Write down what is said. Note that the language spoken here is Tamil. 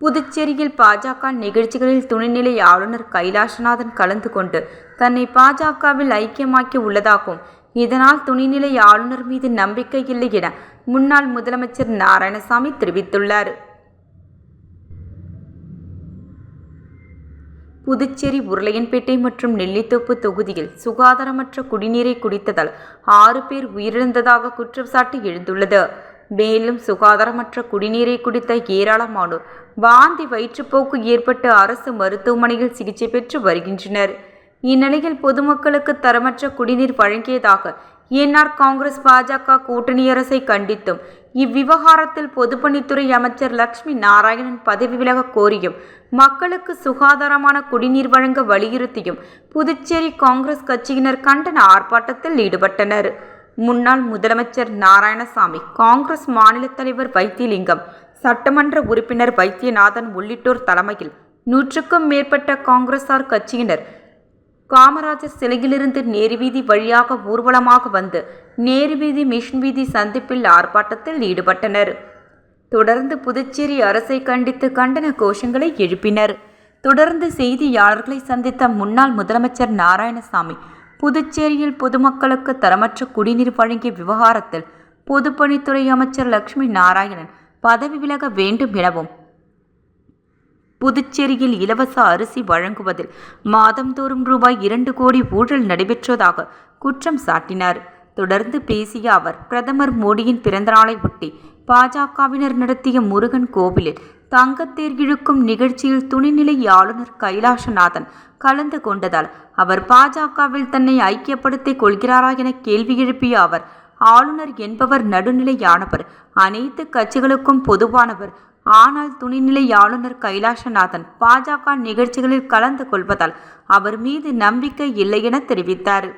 புதுச்சேரியில் பாஜக நிகழ்ச்சிகளில் துணைநிலை ஆளுநர் கைலாசநாதன் கலந்து கொண்டு தன்னை பாஜகவில் ஐக்கியமாக்கி உள்ளதாகவும், இதனால் துணைநிலை ஆளுநர் மீது நம்பிக்கை இல்லை என முன்னாள் முதலமைச்சர் நாராயணசாமி தெரிவித்துள்ளார். புதுச்சேரி உருளையன்பேட்டை மற்றும் நெல்லித்தோப்பு தொகுதியில் சுகாதாரமற்ற குடிநீரை குடித்ததால் 6 பேர் உயிரிழந்ததாக குற்றச்சாட்டு எழுந்துள்ளது. மேலும் சுகாதாரமற்ற குடிநீரை குடித்த ஏராளமானோர் வாந்தி, வயிற்றுப்போக்கு ஏற்பட்டு அரசு மருத்துவமனையில் சிகிச்சை பெற்று வருகின்றனர். இந்நிலையில் பொதுமக்களுக்கு தரமற்ற குடிநீர் வழங்கியதாக என்ஆர் காங்கிரஸ் பாஜக கூட்டணி அரசை கண்டித்தும், இவ்விவகாரத்தில் பொதுப்பணித்துறை அமைச்சர் லட்சுமி நாராயணன் பதவி விலக கோரியும், மக்களுக்கு சுகாதாரமான குடிநீர் வழங்க வலியுறுத்தியும் புதுச்சேரி காங்கிரஸ் கட்சியினர் கண்டன ஆர்ப்பாட்டத்தில் ஈடுபட்டனர். முன்னாள் முதலமைச்சர் நாராயணசாமி, காங்கிரஸ் மாநில தலைவர் வைத்திலிங்கம், சட்டமன்ற உறுப்பினர் வைத்தியநாதன் உள்ளிட்டோர் தலைமையில் 100க்கும் மேற்பட்ட காங்கிரசார் கட்சியினர் காமராஜர் சிலையிலிருந்து நேருவீதி வழியாக ஊர்வலமாக வந்து நேருவீதி, மிஷன் வீதி சந்திப்பில் ஆர்ப்பாட்டத்தில் ஈடுபட்டனர். தொடர்ந்து புதுச்சேரி அரசை கண்டித்து கண்டன கோஷங்களை எழுப்பினர். தொடர்ந்து செய்தியாளர்களை சந்தித்த முன்னாள் முதலமைச்சர் நாராயணசாமி, புதுச்சேரியில் பொதுமக்களுக்கு தரமற்ற குடிநீர் வழங்கிய விவகாரத்தில் பொதுப்பணித்துறை அமைச்சர் லட்சுமி நாராயணன் பதவி விலக வேண்டும் எனவும், புதுச்சேரியில் இலவச அரிசி வழங்குவதில் மாதந்தோறும் ரூபாய் 2 கோடி ஊழல் நடைபெற்றதாக குற்றம் சாட்டினார். தொடர்ந்து பேசிய அவர், பிரதமர் மோடியின் பிறந்தநாளை ஒட்டி பாஜகவினர் நடத்திய முருகன் கோவிலில் தங்கத்தேர் இழுக்கும் நிகழ்ச்சியில் துணைநிலை ஆளுநர் கைலாசநாதன் கலந்து கொண்டதால் அவர் பாஜகவில் தன்னை ஐக்கியப்படுத்திக் கொள்கிறாரா என கேள்வி எழுப்பிய அவர், ஆளுநர் என்பவர் நடுநிலையானவர், அனைத்து கட்சிகளுக்கும் பொதுவானவர். ஆனால் துணைநிலை ஆளுநர் கைலாசநாதன் பாஜக நிகழ்ச்சிகளில் கலந்து கொள்வதால் அவர் மீது நம்பிக்கை இல்லை என தெரிவித்தார்.